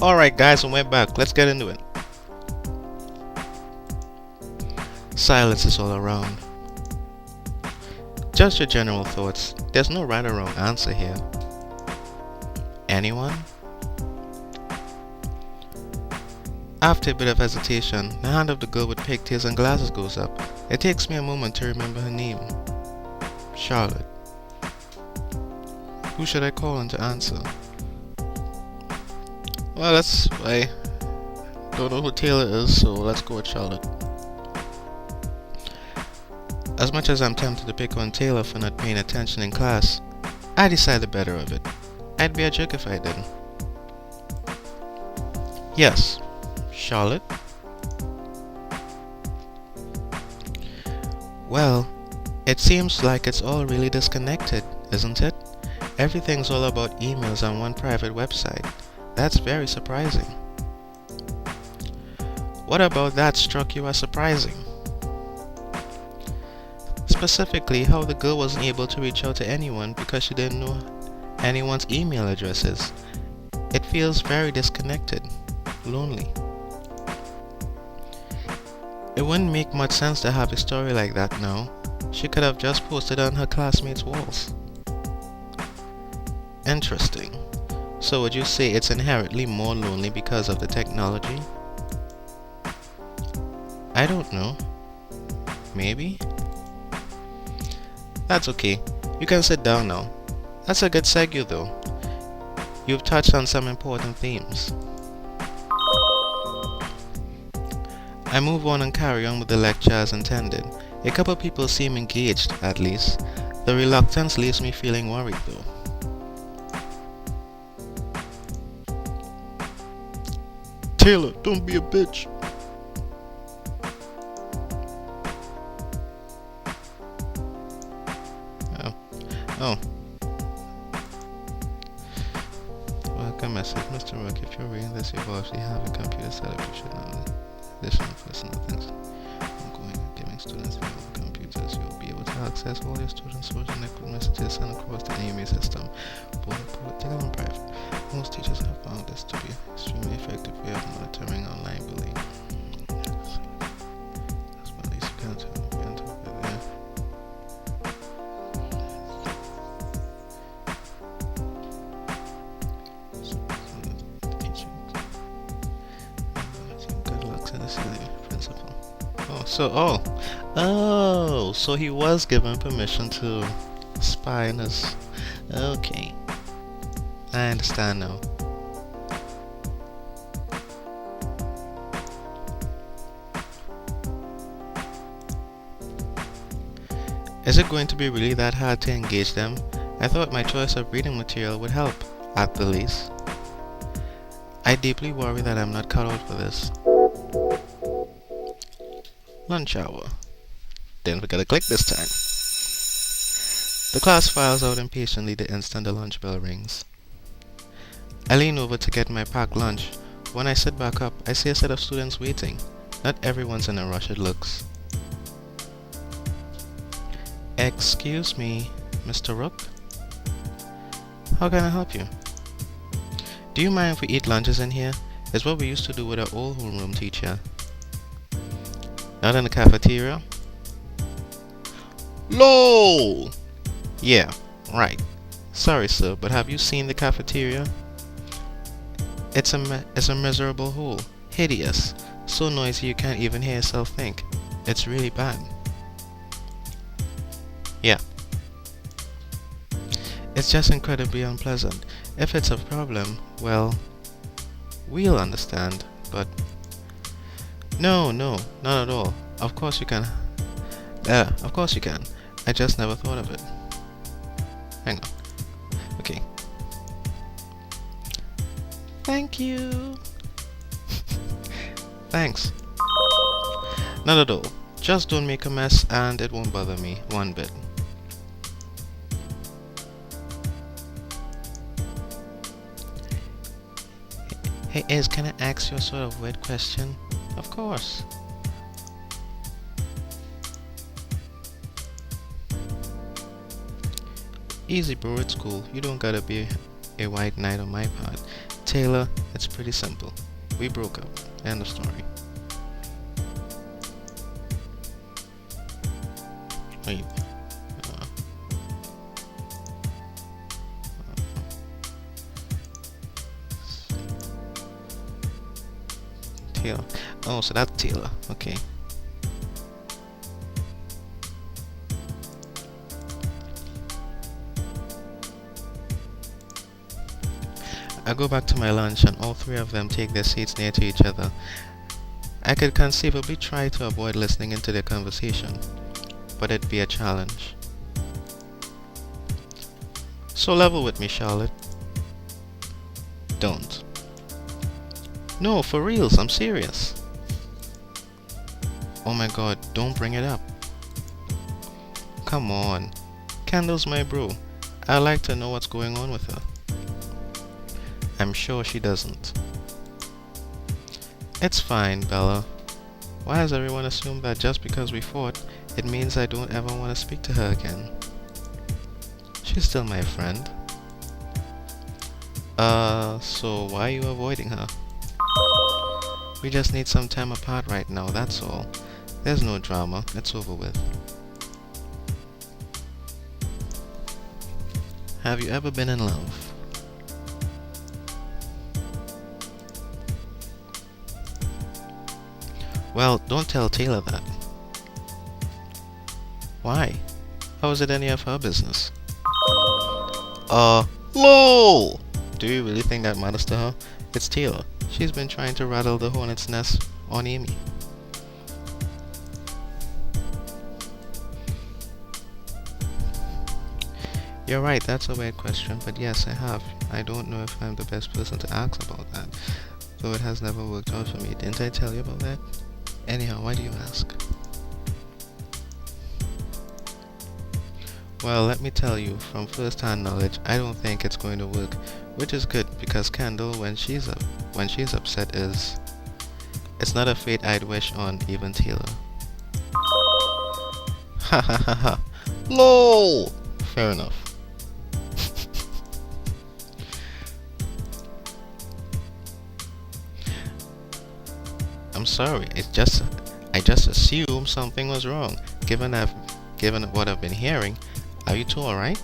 Alright guys, we're back. Let's get into it. Silence is all around. Just your general thoughts. There's no right or wrong answer here. Anyone? After a bit of hesitation, the hand of the girl with pigtails and glasses goes up. It takes me a moment to remember her name. Charlotte. Who should I call on to answer? Well, I don't know who Taylor is, so let's go with Charlotte. As much as I'm tempted to pick on Taylor for not paying attention in class, I decide the better of it. I'd be a jerk if I didn't. Yes, Charlotte? Well, it seems like it's all really disconnected, isn't it? Everything's all about emails on one private website. That's very surprising. What about that struck you as surprising? Specifically, how the girl wasn't able to reach out to anyone because she didn't know anyone's email addresses. It feels very disconnected, lonely. It wouldn't make much sense to have a story like that now. She could have just posted on her classmates' walls. Interesting. So would you say it's inherently more lonely because of the technology? I don't know. Maybe? That's okay. You can sit down now. That's a good segue though. You've touched on some important themes. I move on and carry on with the lecture as intended. A couple people seem engaged, at least. The reluctance leaves me feeling worried though. Taylor, don't be a bitch. Oh. Welcome message, Mr. Rook. If you're reading this, you've obviously have a computer setup. You should know additional personal things. Ongoing giving students computers. You'll be able to access all your students' social network messages sent across the AMA system, both political and private. Most teachers have found this to be extremely effective way of monitoring online bullying. That's what at least you can tell. So he was given permission to spy on us. Okay, I understand now. Is it going to be really that hard to engage them? I thought my choice of reading material would help, at the least. I deeply worry that I'm not cut out for this. Lunch hour. Didn't forget to click this time. The class files out impatiently the instant the lunch bell rings. I lean over to get my packed lunch. When I sit back up, I see a set of students waiting. Not everyone's in a rush, it looks. Excuse me, Mr. Rook? How can I help you? Do you mind if we eat lunches in here? It's what we used to do with our old homeroom teacher. Not in the cafeteria? LOL! Yeah, right. Sorry sir, but have you seen the cafeteria? It's a miserable hole. Hideous. So noisy you can't even hear yourself think. It's really bad. Yeah. It's just incredibly unpleasant. If it's a problem, well, we'll understand, but... No, not at all. Of course you can. Of course you can. I just never thought of it. Hang on. Okay. Thank you. Thanks. Not at all. Just don't make a mess and it won't bother me one bit. Hey Iz, can I ask you a sort of weird question? Of course. Easy bro, it's cool. You don't gotta be a white knight on my part. Taylor, it's It's pretty simple. We broke up. End of story. Wait. Uh, Taylor. Oh, so that's Taylor. Okay. I go back to my lunch and all three of them take their seats near to each other. I could conceivably try to avoid listening into their conversation, but it'd be a challenge. So level with me, Charlotte. Don't. No, for reals, I'm serious. Oh my god, don't bring it up. Come on. Kendall's my bro. I'd like to know what's going on with her. I'm sure she doesn't. It's fine, Bella. Why has everyone assumed that just because we fought, it means I don't ever want to speak to her again? She's still my friend. So why are you avoiding her? We just need some time apart right now, that's all. There's no drama, it's over with. Have you ever been in love? Well, don't tell Taylor that. Why? How is it any of her business? LOL! Do you really think that matters to her? It's Taylor. She's been trying to rattle the hornet's nest on Amy. You're right, that's a weird question, but yes, I have. I don't know if I'm the best person to ask about that, though it has never worked out for me. Didn't I tell you about that? Anyhow, why do you ask? Well, let me tell you, from first-hand knowledge, I don't think it's going to work, which is good because Kendall, when she's upset, it's not a fate I'd wish on even Taylor. Ha ha ha ha. LOL. Fair enough. I'm sorry. I just assumed something was wrong. Given what I've been hearing, are you two alright?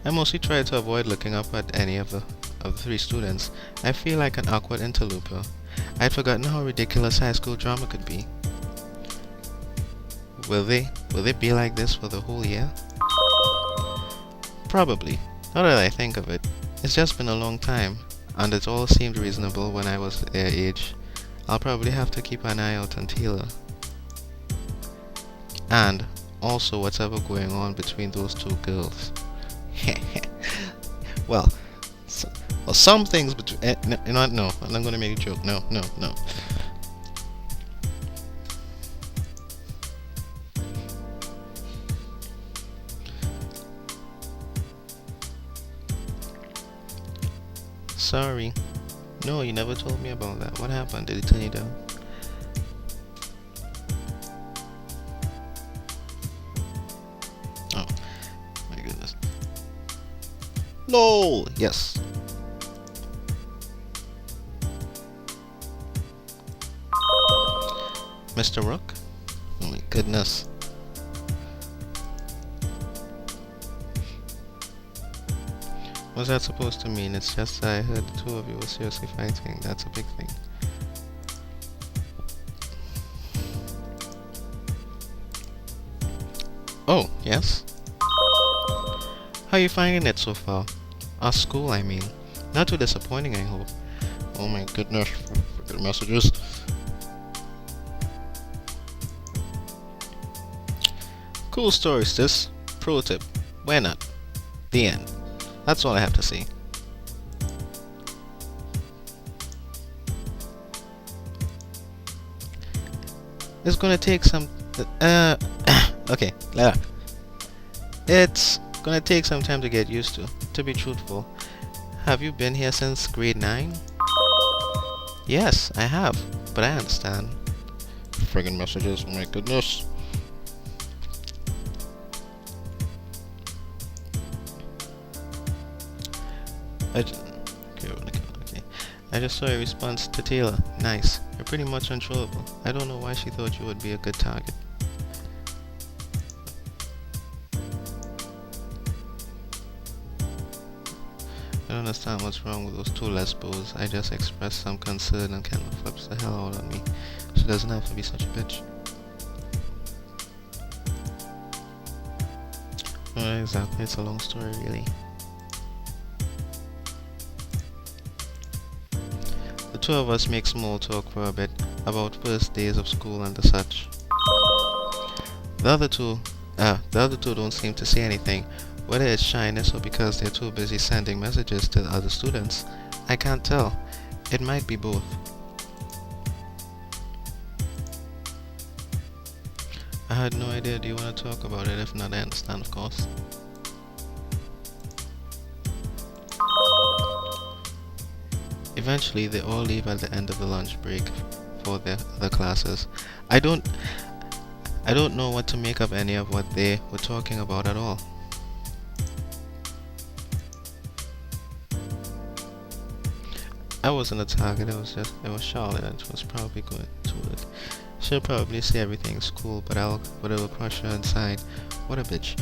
I mostly try to avoid looking up at any of the three students. I feel like an awkward interloper. I'd forgotten how ridiculous high school drama could be. Will they be like this for the whole year? Probably. Now that I think of it, it's just been a long time, and it all seemed reasonable when I was their age. I'll probably have to keep an eye out on Taylor. And also whatever going on between those two girls. Well, some things between... no, I'm not going to make a joke. No. Sorry. No, you never told me about that. What happened? Did he turn you down? Oh, my goodness. LOL! Yes. Mr. Rook? Oh my goodness. What's that supposed to mean? It's just that I heard the two of you were seriously fighting. That's a big thing. Oh, yes? How are you finding it so far? Our school, I mean. Not too disappointing, I hope. Oh my goodness. Forget messages. Cool story, sis. Pro tip. Why not? The end. That's all I have to say. It's gonna take some... okay. It's gonna take some time to get used to be truthful. Have you been here since grade 9? Yes, I have. But I understand. Friggin' messages, oh my goodness. I just, okay, okay. I just saw a response to Taylor. Nice. You're pretty much untrollable. I don't know why she thought you would be a good target. I don't understand what's wrong with those two lesbos. I just expressed some concern and kind of flips the hell out of me. She doesn't have to be such a bitch. Exactly, it's a long story really. The two of us make small talk for a bit about first days of school and the such. The other two, the other two don't seem to say anything, whether it's shyness or because they're too busy sending messages to the other students. I can't tell. It might be both. I had no idea. Do you want to talk about it? If not, I understand, of course. Eventually, they all leave at the end of the lunch break for their other classes. I don't I don't know what to make of any of what they were talking about at all. I wasn't a target, it was Charlotte and she was probably going to it. She'll probably say everything's cool, but it'll crush her inside. What a bitch.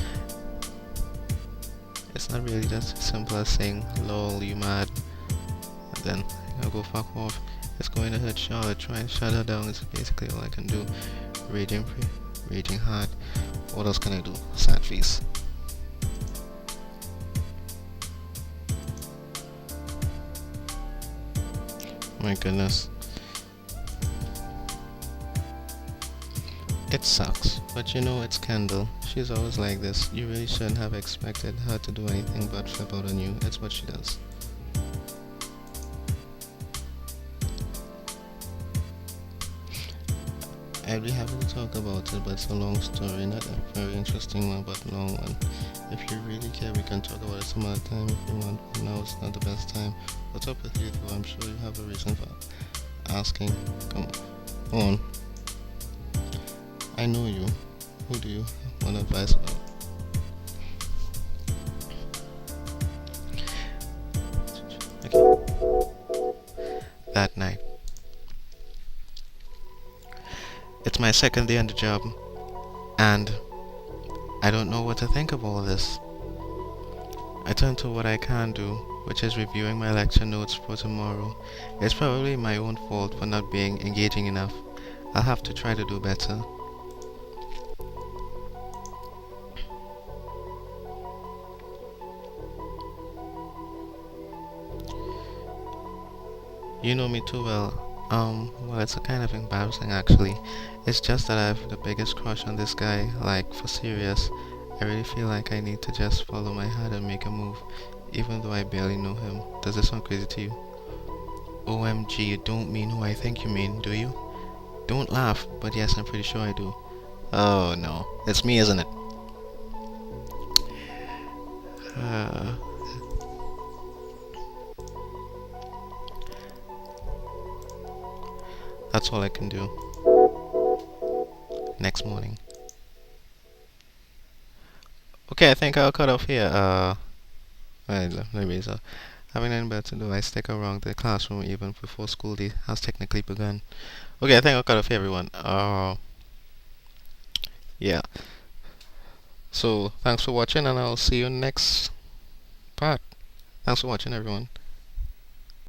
It's not really just as simple as saying, lol, you mad, and then I'll go fuck off. It's going to hurt Charlotte. Try and shut her down is basically all I can do. Raging hard. What else can I do? Sad face. My goodness. It sucks, but you know it's Kendall. She's always like this. You really shouldn't have expected her to do anything but flip out on you. It's what she does. I'd be happy to talk about it, but it's a long story, not a very interesting one, but a long one. If you really care, we can talk about it some other time if you want. But now it's not the best time. What's up with you, though? I'm sure you have a reason for asking. Come on. I know you. Who do you want advice about? Okay. That night. It's my second day on the job, and I don't know what to think of all this. I turn to what I can do, which is reviewing my lecture notes for tomorrow. It's probably my own fault for not being engaging enough. I'll have to try to do better. You know me too well. Well, it's a kind of embarrassing actually. It's just that I have the biggest crush on this guy, like for serious. I really feel like I need to just follow my heart and make a move, even though I barely know him. Does this sound crazy to you? OMG, you don't mean who I think you mean, do you? Don't laugh, but yes, I'm pretty sure I do. Oh no, it's me, isn't it? Uh, that's all I can do. Next morning. Okay, I think I'll cut off here. Well, anyways, having nothing better to do, I stick around the classroom even before school day has technically begun. Okay, I think I'll cut off here, everyone. Yeah. So, thanks for watching, and I'll see you next part. Thanks for watching, everyone.